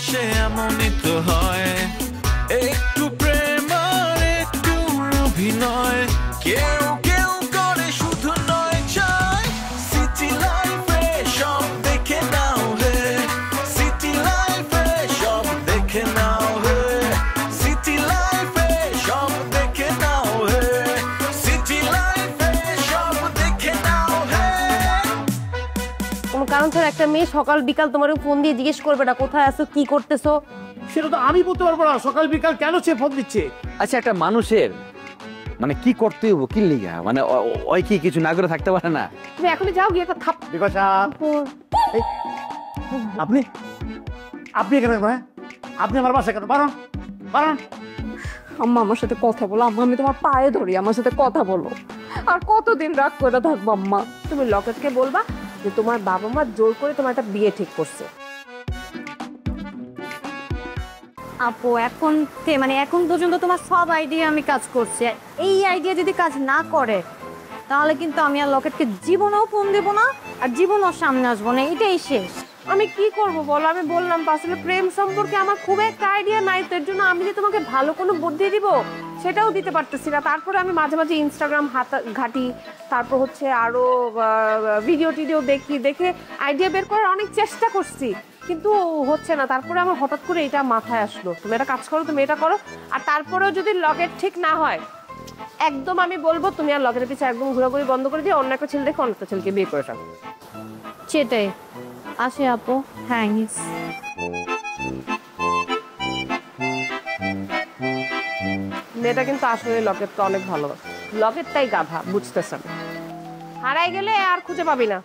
ভালোবাসে এমনই তো হয়, একটু প্রেম আর একটু অভিনয়, কেউ কেউ করে শুধু নয় চায়। সিটি লাইফে সব দেখে নাও হে, সিটি লাইফে সব দেখে নাও হে, সিটি লাইফে সব দেখে নাও হে, সিটি লাইফে সব দেখে নাও হে। কোনো কারণ ছাড়া একটা মেয়ে সকাল বিকাল তোমার ফোন দিয়ে জিজ্ঞেস করবে না কোথায় আছো, কি করতেছো। সেটা তো আমি বলতে পারবো না সকাল বিকাল কেন সে ফোন দিচ্ছে। আচ্ছা, একটা মানুষের মানে কি করতে হবো, কি লিগা, মানে ওই কি কিছু না করে থাকতে পারে না? তুমি এখনই যাও গিয়ে একটা থাপ। আপনি আপনি কেন, আপনি আমার বাসায় কেন? বারণ বারণ। আম্মা আমার সাথে কথা বলো, আম্মা আমি তোমার পায়ে ধরি, আমার সাথে কথা বলো। আর কতদিন রাগ করে থাকবো আম্মা? তুমি লকেটকে বলবা যে তোমার বাবা মা জোর করে তোমার একটা বিয়ে ঠিক করছে। আপু এখন মানে এখন পর্যন্ত তোমার সব আইডিয়া আমি কাজ করছি, এই আইডিয়া যদি কাজ না করে তাহলে কিন্তু আমি আর লকেটকে জীবনেও ফোন দেবো না, আর জীবনেও সামনে আসবো না, এটাই শেষ। আমি কি করব বলো? আমি বললাম আসলে প্রেম সম্পর্কে আমার খুব একটা আইডিয়া নাই, তো এর জন্য আমি যে তোমাকে ভালো কোনো বুদ্ধি দিব সেটাও দিতে পারতেছি না। তারপরে আমি মাঝে মাঝে ইনস্টাগ্রাম ঘাটি, তারপর হচ্ছে আরো ভিডিও টিডিও দেখে আইডিয়া বের করার অনেক চেষ্টা করছি, কিন্তু হচ্ছে না। তারপরে আমার হঠাৎ করে এটা মাথায় আসলো, তুমি এটা কাজ করো, তুমি এটা করো। আর তারপরেও যদি লকেট ঠিক না হয়, একদম আমি বলবো তুমি আর লকেটের পিছনে একদম ঘোরাঘুরি বন্ধ করে দিয়ে অন্য একটা ছেলে দেখে অন্য একটা ছেলেকে বিয়ে করে ফেলো। সেটাই আসে আপু। থ্যাঙ্কস। মেয়েটা কিন্তু আসলে লকেটটা অনেক ভালোবাসে, লকেটটাই গাধা, বুঝতেছে না। হারাই গেলে আর খুঁজে পাবি না।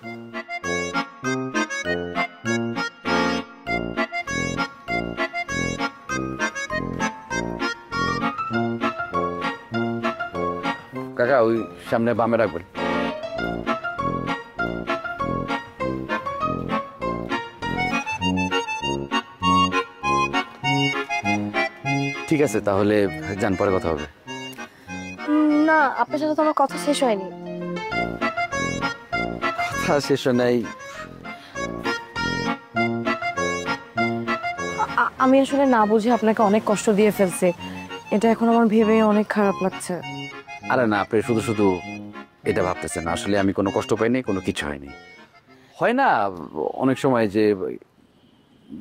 কাকা ওই সামনে বামে রাখবেন। ঠিক আছে, তাহলে যান, পরে কথা হবে। না, আপনার সাথে তো আমার কথা শেষ হয়নি। কথা শেষ হয় নাই? আমি আসলে না বুঝে আপনাকে অনেক কষ্ট দিয়ে ফেলছি, এটা এখন আমার ভেবে অনেক খারাপ লাগছে। আরে না, আপনি শুধু শুধু এটা ভাবতেছেন, আসলে আমি কোনো কষ্ট পাইনি, কোনো কিছু হয়নি। হয় না অনেক সময় যে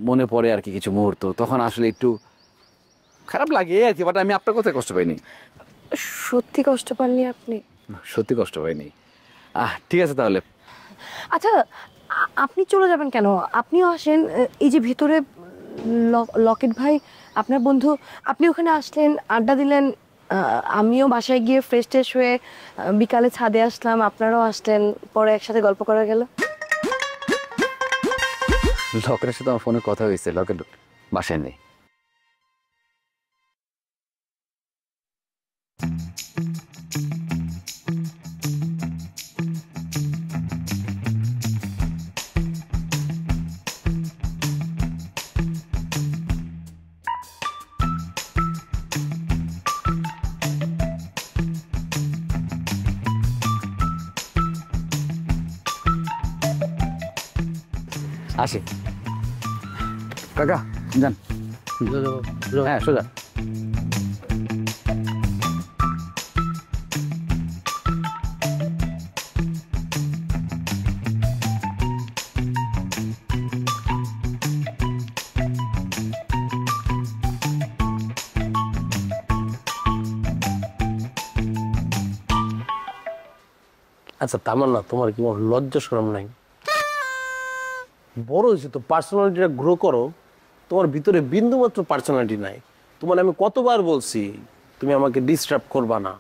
মনে পড়ে আর কি কিছু মুহূর্ত, তখন আসলে একটু খারাপ লাগে আর কি, বাট আমি আপনার কোথায় কষ্ট পাইনি। সত্যি কষ্ট পাননি আপনি? সত্যি কষ্ট পাইনি। ঠিক আছে তাহলে। আচ্ছা, আপনি চলে যাবেন কেন? আপনিও আসেন, এই যে ভেতরে লকেট ভাই আপনার বন্ধু, আপনি ওখানে আসলেন, আড্ডা দিলেন, আমিও বাসায় গিয়ে ফ্রেশ ট্রেশ হয়ে বিকালে ছাদে আসলাম, আপনারাও আসলেন, পরে একসাথে গল্প করা গেল। লকেটের সাথে আমার ফোনে কথা হয়েছে, লকেট বাসায় নেই। আসি কাকা, যান। হ্যাঁ সোজা। আচ্ছা তামান্না, তোমার কি লজ্জা শরম নাই? বড় হয়েছে তো, পার্সোনালিটিটা গ্রো করো। তোমার ভিতরে বিন্দুমাত্র পার্সোনালিটি নাই। তোমার আমি কতবার বলছি তুমি আমাকে ডিস্টার্ব করবা না,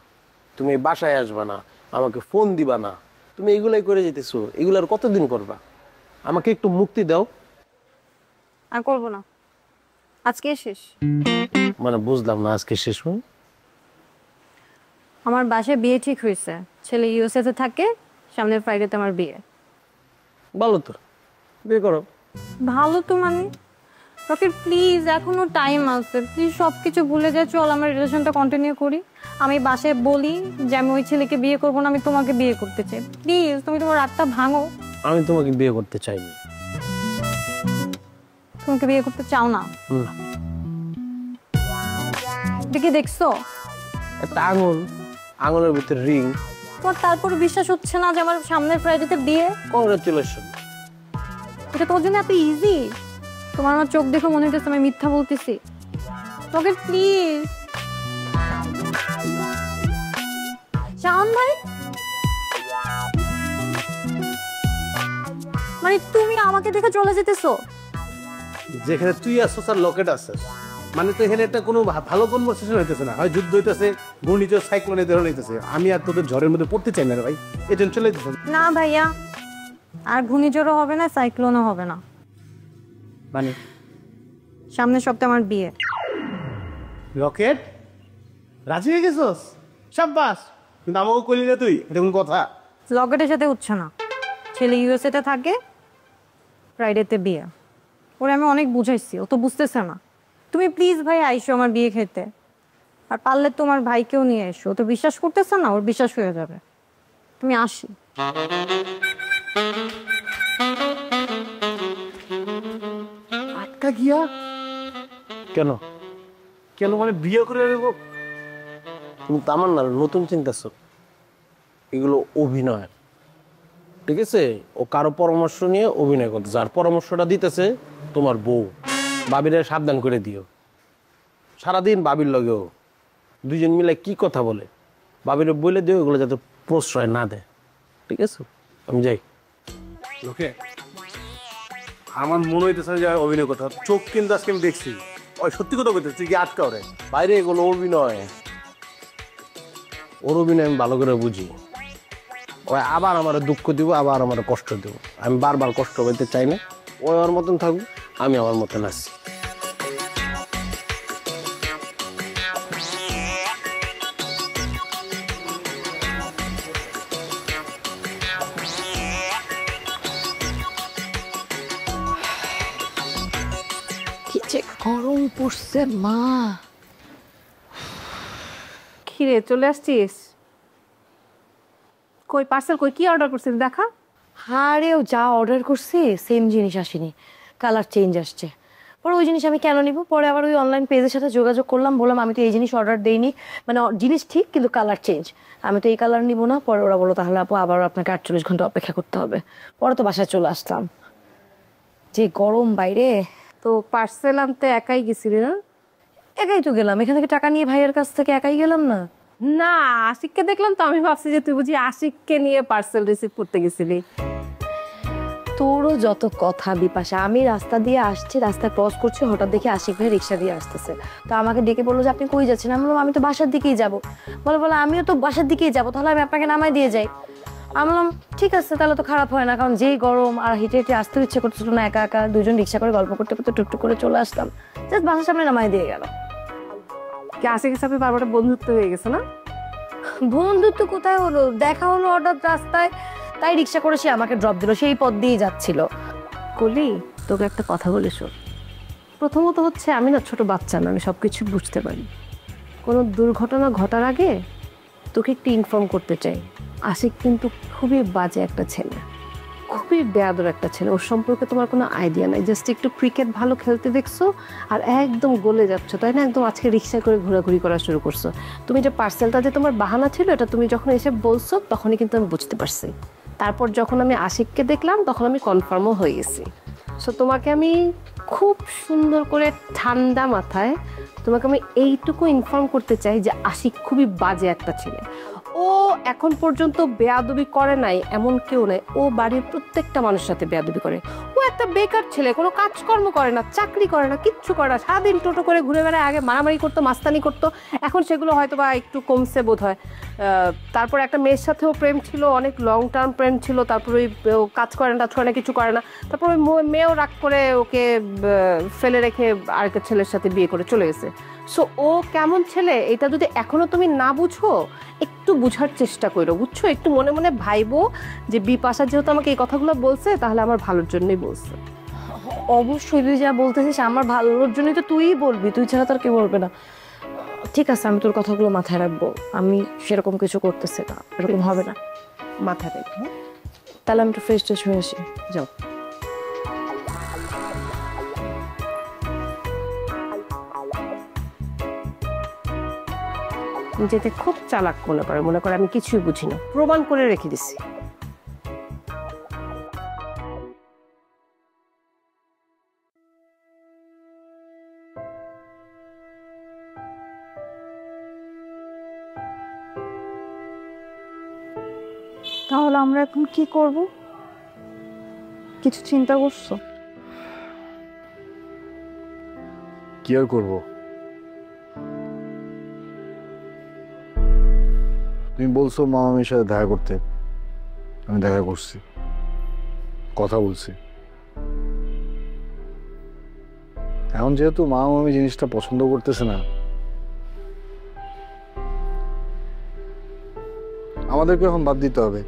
তুমি বাসায় আসবা না, আমাকে ফোন দিবা না, তুমি এগুলাই করে যেতেছো। এগুলো আর কতদিন করবা? আমাকে একটু মুক্তি দাও। আর করবো না, আজকে শেষ। মানে বুঝলাম না, আজকে শেষ? আমার বাসায় বিয়ে ঠিক হয়েছে, ছেলে ইউএসএ তে থাকে, সামনের ফ্রাইডেতে আমার বিয়ে। ভালো তো, বিয়ে করো। ভালো তো মানে রকি প্লিজ, এখনো টাইম আছে, প্লিজ সবকিছু ভুলে যা, চল আমার রিলেশনটা কন্টিনিউ করি। আমি বাসায় বলি যে আমি ওই ছেলেকে বিয়ে করবো না, আমি তোমাকে বিয়ে করতে চাই, প্লিজ তুমি তোমার রাতটা ভাঙো। আমি তোমাকে বিয়ে করতে চাইনি। তোমাকে বিয়ে করতে চাও না? এটা কি দেখছো? একটা আঙুল, আঙুলের ভিতরে রিং। তোমার তারপর বিশ্বাস হচ্ছে না যে আমার সামনের ফ্রাইডেতে বিয়ে? কংগ্রাচুলেশন। এটা তোমার জন্য এত ইজি? তোমার আমার চোখ দেখে মনে হচ্ছে আমি মিথ্যা বলতেছি। তোমাকে প্লিজ। শাওন ভাই, মানে তুমি আমাকে দেখে চলে যেতেছো? যেখানে তুই আসছিস আর লকেট আসছিস, মানে তো এখানে একটা কোনো ভালো কনভারসেশন হইতেছে না, হয় যুদ্ধ হইতেছে, ঘূর্ণিঝড় সাইক্লোনের ধরনের হইতেছে। আমি আর তোদের ঝড়ের মধ্যে পড়তে চাই না রে ভাই, এই জন্য চলে যেতেছে। না ভাইয়া, আর ঘূর্ণিঝড়ও হবে না, সাইক্লোনও হবে না। মানে সামনের সপ্তাহে আমার বিয়ে। রকেট রাজি হয়ে গেছস? সাব্বাস। কিন্তু আমাকে কইলি না তুই, এটা কোন কথা? লকেটের সাথে উঠছে না, ছেলে ইউএসএতে থাকে, ফ্রাইডেতে বিয়ে। ওরে আমি অনেক বুঝাইছি, ও তো বুঝতেছে না। তুমি প্লিজ ভাই আইসো আমার বিয়ে খেতে, আর পারলে তোমার ভাইকেও নিয়ে এসো। ও তো বিশ্বাস করতেছে না, ওর বিশ্বাস হয়ে যাবে। তুমি আসি। আটকা গিয়া কেন? কেন মানে বিয়ে করে নেবো? তুমি তো আমার না নতুন চিন্তাছো, এগুলো অভিনয়, ঠিক আছে? ও কারো পরামর্শ নিয়ে অভিনয় করতে, যার পরামর্শটা দিতেছে তোমার বউ। বাবিরে সাবধান করে দিও। সারাদিন বাবির লগেও দুইজন মিলে কি কথা বলে, বাবিরে বলে দিও এগুলো যাতে প্রশ্রয় না দেয়, ঠিক আছে? আমি যাই। ওকে, আমার মনে হইতেছে যে অভিনয় কথা, চোখ কিন্তু আজকে আমি দেখছি ওই সত্যি কথা বলতেছি কি আটকা ওরে। বাইরে এগুলো অভিনয়, ওর অভিনয় আমি ভালো করে বুঝি। ওই আবার আমার দুঃখ দিব, আবার আমার কষ্ট দিব। আমি বারবার কষ্ট পেতে চাই না। ওই আমার মতন থাকুক, আমি আমার মতন আছি। কি যে গরম পড়ছে মা। খিরে চলে আসছিস? কই পার্সেল, কই কি অর্ডার করছিস দেখা? আরেও যা অর্ডার করছি সেম জিনিস আসেনি, কালার চেঞ্জ আসছে। পরে ওই জিনিস আমি কেন নিব? পরে আবার ওই অনলাইন পেজের সাথে যোগাযোগ করলাম, বললাম আমি তো এই জিনিস অর্ডার দেইনি, মানে জিনিস ঠিক কিন্তু কালার চেঞ্জ, আমি তো এই কালার নিব না। পরে ওরা বলো তাহলে আপু আবার আপনাকে 48 ঘন্টা অপেক্ষা করতে হবে। পরে তো বাসায় চলে আসলাম, যে গরম বাইরে। তো পার্সেল আনতে একাই গেছিলি না? একাই তো গেলাম, এখান থেকে টাকা নিয়ে ভাইয়ের কাছ থেকে একাই গেলাম না। না, আশিককে দেখলাম তো, আমি ভাবছি যে তুই বুঝি আশিককে নিয়ে পার্সেল রিসিভ করতে গেছিলি। তোরও যত কথা বিপাশা। আমি রাস্তা দিয়ে আসছি, রাস্তা ক্রস করছি, হঠাৎ দেখি আশিক ভাই রিক্সা দিয়ে আসতেছে। তো আমাকে ডেকে বললো যে আপনি কই যাচ্ছেন? আমি বললাম আমি তো বাসার দিকেই যাবো। বলে আমিও তো বাসার দিকেই যাবো, তাহলে আমি আপনাকে নামাই দিয়ে যাই। আমি বললাম ঠিক আছে, তাহলে তো খারাপ হয় না, কারণ যেই গরম আর হেঁটে হেঁটে আসতেও ইচ্ছে করতেছিল না। একা একা দুজন রিক্সা করে গল্প করতে করতে টুকটুক করে চলে আসলাম, জাস্ট বাসার সামনে নামাই দিয়ে গেল। কি আশিকের সাথে বারবার বন্ধুত্ব হয়ে গেছে না? বন্ধুত্ব কোথায় হলো, দেখা হলো হঠাৎ রাস্তায়, তাই রিক্সা করে সে আমাকে ড্রপ দিল, সেই পথ দিয়েই যাচ্ছিল। কলি, তোকে একটা কথা বলে শোন। প্রথমত হচ্ছে আমি না ছোট বাচ্চা না, আমি সব কিছু বুঝতে পারি। কোনো দুর্ঘটনা ঘটার আগে তোকে একটু ইনফর্ম করতে চাই, আশিক কিন্তু খুবই বাজে একটা ছেলে, খুবই বেয়াদর একটা ছেলে। ওর সম্পর্কে তোমার কোনো আইডিয়া নাই, জাস্ট একটু ক্রিকেট ভালো খেলতে দেখছো আর একদম গলে যাচ্ছ, তাই না? একদম আজকে রিক্সা করে ঘোরাঘুরি করা শুরু করছো। তুমি যে পার্সেলটা যে তোমার বাহানা ছিল, এটা তুমি যখন এসে বলছো তখনই কিন্তু আমি বুঝতে পারছি। তারপর যখন আমি আশিককে দেখলাম তখন আমি কনফার্মও হয়ে গেছি। সো তোমাকে আমি খুব সুন্দর করে ঠান্ডা মাথায় তোমাকে আমি এইটুকু ইনফর্ম করতে চাই যে আশিক খুবই বাজে একটা ছেলে। ও এখন পর্যন্ত বেয়াদবি করে নাই এমন কেউ নাই, ও বাড়ির প্রত্যেকটা মানুষের সাথে বেয়াদবি করে। ও একটা বেকার ছেলে, কোনো কাজকর্ম করে না, চাকরি করে না, কিচ্ছু করে না, সারাদিন টোটো করে ঘুরে বেড়ায়। আগে মারামারি করতো, মাস্তানি করতো, এখন সেগুলো হয়তো বা একটু কমছে বোধ হয়। তারপর একটা মেয়ের সাথেও প্রেম ছিল, অনেক লং টার্ম প্রেম ছিল। তারপর ওই কাজ করে না, টাজ করে না, কিছু করে না। তারপর ওই মেয়েও রাগ করে ওকে ফেলে রেখে আরেকটা ছেলের সাথে বিয়ে করে চলে গেছে। সো ও কেমন ছেলে এটা যদি এখনো তুমি না বুঝো, একটু বুঝার চেষ্টা করো, বুঝছো? একটু মনে মনে ভাইবো যে বিপাশা যেহেতু আমাকে এই কথাগুলো বলছে, তাহলে আমার ভালোর জন্যই বলছে। অবশ্যই তুই যা বলতেছিস আমার ভালোর জন্যই তো তুইই বলবি, তুই ছাড়া তোর কেউ বলবে না। ঠিক আছে, আমি তোর কথাগুলো মাথায় রাখবো, আমি সেরকম কিছু করতেছি না, এরকম হবে না, মাথায় রেখে। তাহলে আমি একটু ফ্রেশ ট্রেশ হয়ে আসি। যাও। নিজেতে খুব চালাক মনে করে আমি কিছুই বুঝি না, প্রমাণ করে রেখে দিছি। তাহলে আমরা এখন কি করব? কিছু চিন্তা করছো? কি আর করবো? তুমি বলছো মামামির সাথে দেখা করতে, আমি দেখা করছি, কথা বলছি। এখন যেহেতু মামামি জিনিসটা পছন্দ করতেছে না, আমাদেরকে এখন বাদ দিতে হবে,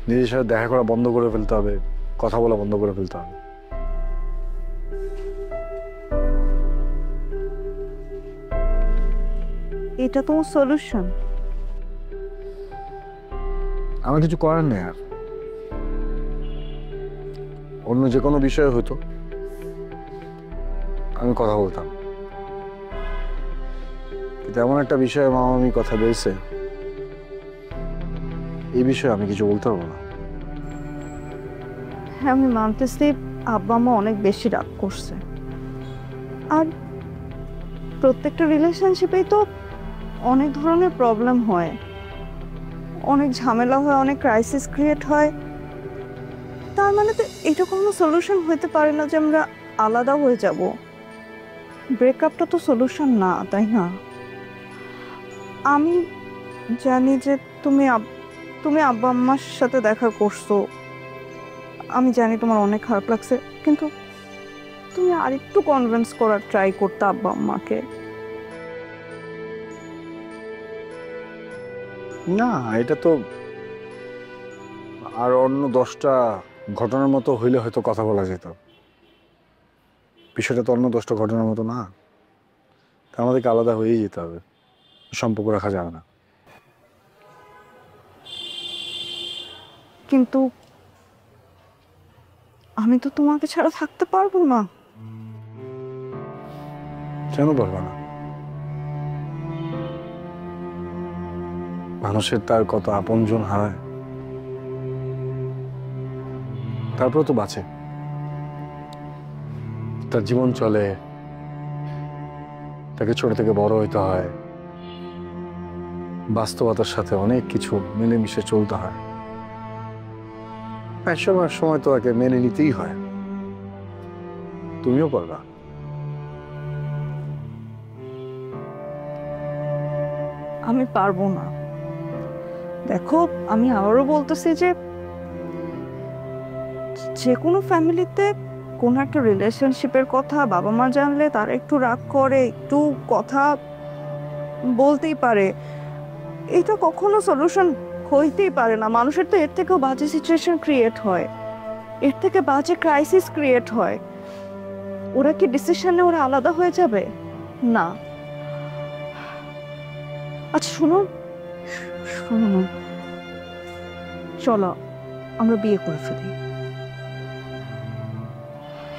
নিজের সাথে দেখা করা বন্ধ করে ফেলতে হবে, কথা বলা বন্ধ করে ফেলতে হবে। এটা তোমার সলিউশন? আমার কিছু করার নেই আর। অন্য যে কোনো বিষয় হতো আমি কথা বলতাম, কিন্তু এমন একটা বিষয়ে মামামি কথা বলছে, এই বিষয়ে আমি কিছু বলতে পারবো না। হ্যাঁ, আমি মানতেছি আব্বা মা অনেক বেশি রাগ করছে, আর প্রত্যেকটা রিলেশনশিপেই তো অনেক ধরনের প্রবলেম হয়, অনেক ঝামেলা হয়, অনেক ক্রাইসিস ক্রিয়েট হয়। তার মানে তো এটা কোনো সলিউশন হতে পারে না যে আমরা আলাদা হয়ে যাব। ব্রেকআপটা তো সলিউশন না, তাই না? আমি জানি যে তুমি আব্বা আম্মার সাথে দেখা করছো, আমি জানি তোমার অনেক খারাপ লাগছে, কিন্তু তুমি আরেকটু কনভিন্স করার ট্রাই করতে আব্বা আম্মাকে। না, এটা তো আর অন্য 10টা ঘটনার মতো হইলে হয়তো কথা বলা যেত, বিষয়টা তো অন্য 10টা ঘটনার মতো না। আমাদেরকে আলাদা হয়েই যেতে হবে, সম্পর্ক রাখা যাবে না। কিন্তু আমি তো তোমাকে ছাড়া থাকতে পারবো না। কেন পারবো না? মানুষের তার কত আপনজন হারায়, তারপর তো বাঁচে, তার জীবন চলে, তাকে ছোট থেকে বড় হইতে হয়, বাস্তবতার সাথে অনেক কিছু মিলেমিশে চলতে হয়। এক সময় তো তাকে মেনে নিতেই হয়। তুমিও পারবা। আমি পারবো না। দেখো, আমি আবারও বলতেছি যে কোনো ফ্যামিলিতে কোনো একটা রিলেশনশিপের কথা বাবা মা জানলে তারা একটু রাগ করে, একটু কথা বলতেই পারে। এটা কখনো সলিউশন হইতেই পারে না। মানুষের তো এর থেকেও বাজে সিচুয়েশন ক্রিয়েট হয়, এর থেকে বাজে ক্রাইসিস ক্রিয়েট হয়। ওরা কি ডিসিশনে ওরা আলাদা হয়ে যাবে? না। আচ্ছা শুনো, চলো আমরা বিয়ে করে ফেলি।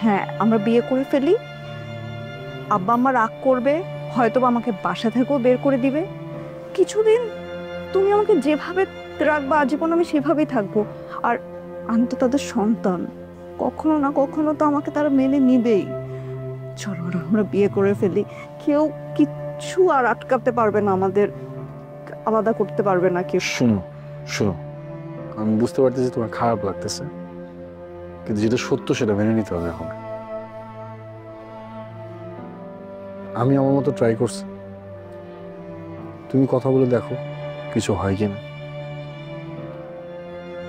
হ্যাঁ, আমরা বিয়ে করে ফেলি। আব্বা আম্মা রাগ করবে, হয়তো আমাকে বাসা থেকেও বের করে দিবে। কিছুদিন তুমি আমাকে যেভাবে রাখবা, আজীবন আমি সেভাবেই থাকবো। আর আমি তো তাদের সন্তান, কখনো না কখনো তো আমাকে তারা মেনে নিবেই। চলো আমরা বিয়ে করে ফেলি, কেউ কিচ্ছু আর আটকাতে পারবে না, আমাদের আলাদা করতে পারবে না কেউ। শোনো, আমি বুঝতে পারতেছি তোমার খারাপ লাগতেছে, কিন্তু যেটা সত্য সেটা মেনে নিতে হবে। এখন আমি আমার মতো ট্রাই করছি, তুমি কথা বলে দেখো কিছু হয় কিনা।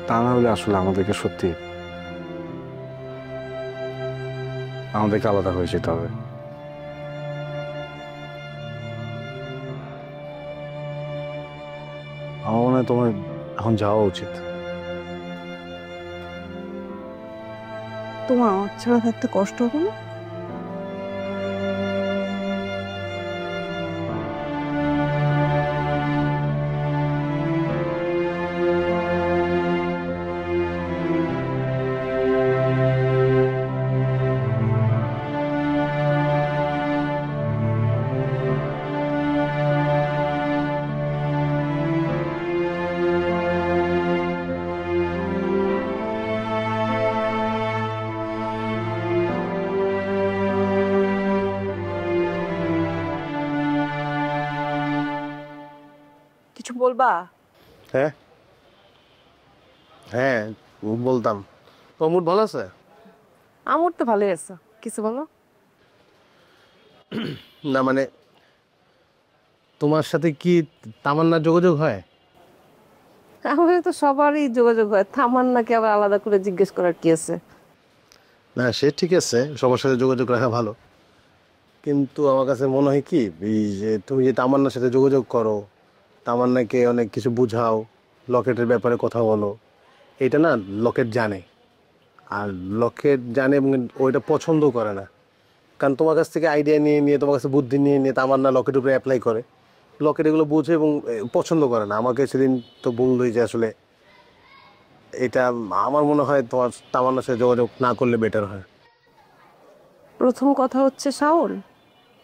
তা না হলে আসলে আমাদেরকে সত্যি আলাদা হয়ে যেতে হবে। আমার মনে হয় তোমার এখন যাওয়া উচিত। তোমার আমার ছাড়া থাকতে কষ্ট হবে না? বলবা? হ্যাঁ হ্যাঁ বলতাম। তোমার মুড ভালো আছে? আমার তো ভালোই আছে, কিছু বলো। না মানে তোমার সাথে কি তামান্নার যোগাযোগ হয়? আমাদের তো সবারই যোগাযোগ হয়, তামান্নাকে আবার আলাদা করে জিজ্ঞেস করার কি আছে? না সে ঠিক আছে, সবার সাথে যোগাযোগ রাখা ভালো, কিন্তু আমার কাছে মনে হয় কি এই যে তুমি যে তামান্নার সাথে যোগাযোগ করো, তামান্নাকে অনেক কিছু বুঝাও, লকেটের ব্যাপারে কথা বলো, এটা না লকেট জানে। আর লকেট জানে এবং ওইটা পছন্দ করে না, কারণ তোমার কাছ থেকে আইডিয়া নিয়ে নিয়ে তোমার কাছে বুদ্ধি নিয়ে নিয়ে তামান্না লকেটের উপরে অ্যাপ্লাই করে। লকেট এগুলো বুঝে এবং পছন্দ করে না। আমাকে সেদিন তো বললোই যে আসলে এটা আমার মনে হয় তোমার তামান্নার সাথে যোগাযোগ না করলে বেটার হয়। প্রথম কথা হচ্ছে শাওন,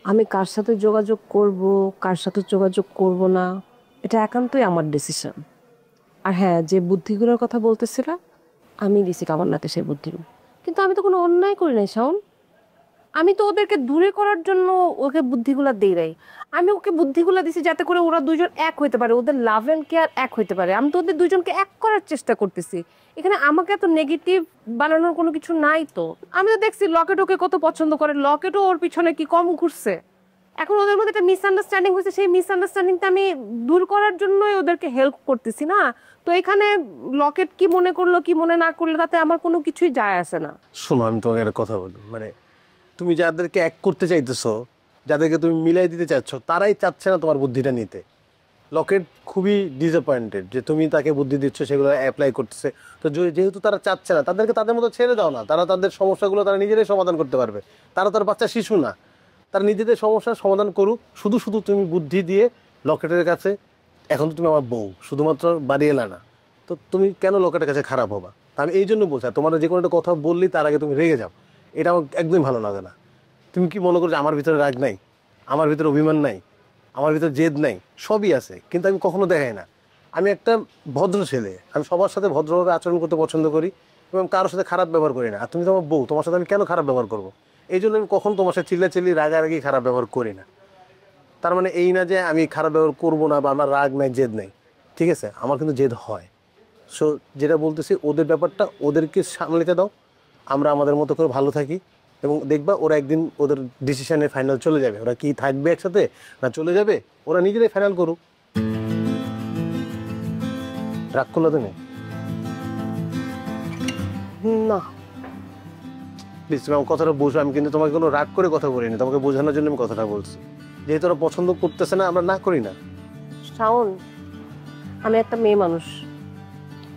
আমি কার সাথে যোগাযোগ করব কার সাথে যোগাযোগ করব না এটা একান্তই আমার ডিসিশন। আর হ্যাঁ, যে বুদ্ধিগুলোর কথা বলতেছিলাম আমি দিছি তামান্নাকে সেই বুদ্ধিগুলো, কিন্তু আমি তো কোনো অন্যায় করি নাই শাওন। আমি তো ওদেরকে দূরে করার জন্য ওকে বুদ্ধিগুলা দেই নাই, আমি ওকে বুদ্ধিগুলা দিছি যাতে করে ওরা দুইজন এক হইতে পারে, ওদের লাভ অ্যান্ড কেয়ার এক হইতে পারে। আমি তো ওদের দুইজনকে এক করার চেষ্টা করতেছি, এখানে আমাকে এত নেগেটিভ বানানোর কোনো কিছু নাই। তো আমি তো দেখছি লকেট ওকে কত পছন্দ করে, লকেটও ওর পিছনে কি কম ঘুরছে। এখন ওদের মধ্যে একটা মিসআন্ডারস্ট্যান্ডিং হয়েছে, সেই মিসআন্ডারস্ট্যান্ডিংটা আমি দূর করার জন্যই ওদেরকে হেল্প করতেছি না। তো এখানে লকেট কি মনে করলো কি মনে না করলো তাতে আমার কোনো কিছুই যায় আসে না। শোনো আমি তোমাকে একটা কথা বলি, মানে তুমি যাদেরকে এক করতে চাইতেছো, যাদেরকে তুমি মিলাই দিতে চাচ্ছ, তারাই চাচ্ছে না তোমার বুদ্ধিটা নিতে। লকেট খুবই ডিসঅ্যাপয়েন্টেড যে তুমি তাকে বুদ্ধি দিচ্ছ, সেগুলো অ্যাপ্লাই করতেছে। তো যেহেতু তারা চাচ্ছে না, তাদেরকে তাদের মতো ছেড়ে দাও না। তারা তাদের সমস্যাগুলো তারা নিজেরাই সমাধান করতে পারবে। তারা তার বাচ্চা শিশু না, তারা নিজেদের সমস্যার সমাধান করুক। শুধু শুধু তুমি বুদ্ধি দিয়ে লকেটের কাছে, এখন তো তুমি আমার বউ, শুধুমাত্র বাড়ি এলা না, তো তুমি কেন লকেটের কাছে খারাপ হবা? আমি এই জন্য বলছি, তোমার যে কোনো একটা কথা বললি তার আগে তুমি রেগে যাও, এটা আমার একদমই ভালো লাগে না। তুমি কি মনে করো যে আমার ভিতরে রাগ নাই, আমার ভিতরে অভিমান নাই, আমার ভিতরে জেদ নাই? সবই আছে, কিন্তু আমি কখনো দেখাই না। আমি একটা ভদ্র ছেলে, আমি সবার সাথে ভদ্রভাবে আচরণ করতে পছন্দ করি এবং কারোর সাথে খারাপ ব্যবহার করি না। আর তুমি তো আমার বউ, তোমার সাথে আমি কেন খারাপ ব্যবহার করবো? এই জন্য আমি কখন তোমার সাথে চিল্লাচিল্লি রাগারাগি খারাপ ব্যবহার করি না। তার মানে এই না যে আমি খারাপ ব্যবহার করবো না বা আমার রাগ নাই জেদ নাই, ঠিক আছে? আমার কিন্তু জেদ হয়। সো যেটা বলতেছি, ওদের ব্যাপারটা ওদেরকে সামলাতে দাও, আমরা আমাদের মতো করে ভালো থাকি এবং দেখবা ওরা একদিন ওদের ডিসিশনে ফাইনাল চলে যাবে। ওরা কি থাকবে একসাথে না চলে যাবে, ওরা নিজেরাই ফাইনাল করুক। রাগ করলো তুমি? না প্লিজ তুমি আমার কথাটা বোঝো। আমি কিন্তু তোমাকে কোনো রাগ করে কথা বলিনি, তোমাকে বোঝানোর জন্য আমি কথাটা বলছি। যেহেতু ওরা পছন্দ করতেছে না, আমরা না করি না। শাওন, আমি একটা মেয়ে মানুষ,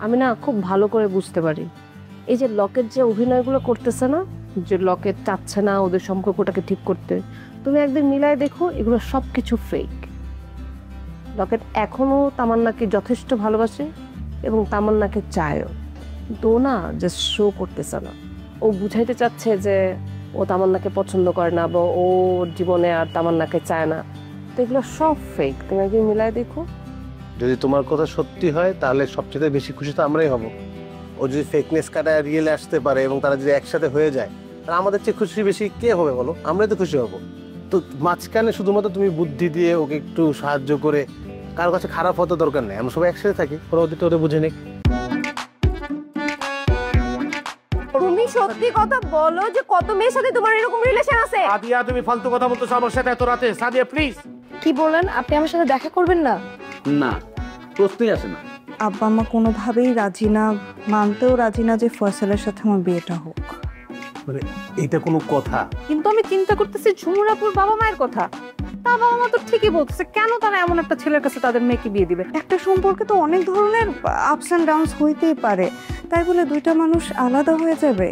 আমি না খুব ভালো করে বুঝতে পারি এই যে লকেট যে অভিনয়গুলো করতেছে না, যে লকেট চাচ্ছে না ওদের সম্পর্কটাকে ঠিক করতে, তুমি একদিন মিলায় দেখো এগুলো সব কিছু ফেক। লকেট এখনো তামান্নাকে যথেষ্ট ভালোবাসে এবং তামান্নাকে চায়ও, তো না জাস্ট শো করতেছে না। ও বুঝাইতে চাচ্ছে যে ও তামান্নাকে পছন্দ করে না বা ওর জীবনে আর তামান্নাকে চায় না, তো এগুলো সব ফেক। তুমি একদিন মিলায় দেখো। যদি তোমার কথা সত্যি হয় তাহলে সবচেয়ে বেশি খুশি তো আমরাই হব। ও যদি ফেকনেস কাটায় রিয়েলে আসতে পারে এবং তারা যদি একসাথে হয়ে যায়, তাহলে আমাদের চেয়ে খুশি বেশি কে হবে বলো? আমরাই তো খুশি হব। তো মাঝখানে শুধুমাত্র তুমি বুদ্ধি দিয়ে ওকে একটু সাহায্য করে কারো কাছে খারাপ হতে দরকার নেই। আমরা সবাই একসাথে থাকি, ওরা ওদিকে ওদের বুঝে নেই। তুমি সত্যি কথা বলো যে কত মেয়ের সাথে তোমার এরকম রিলেশন আছে? সাদিয়া তুমি ফালতু কথা বলতেছো আমার সাথে এত রাতে। সাদিয়া প্লিজ। কি বলেন? আপনি আমার সাথে দেখা করবেন না? না, প্রশ্নই আসে না। আব্বা মা কোনোভাবেই রাজি না, মানতেও রাজি না যে ফয়সালের সাথে আমার বিয়েটা হোক। মানে এটা কোনো কথা? কিন্তু আমি চিন্তা করতেছি ঝুমুরাপুর বাবা মায়ের কথা। তার বাবা মা তো ঠিকই বলতেছে, কেন তারা এমন একটা ছেলের কাছে তাদের মেয়েকে বিয়ে দিবে? একটা সম্পর্কে তো অনেক ধরনের আপস অ্যান্ড ডাউনস হইতেই পারে, তাই বলে দুইটা মানুষ আলাদা হয়ে যাবে?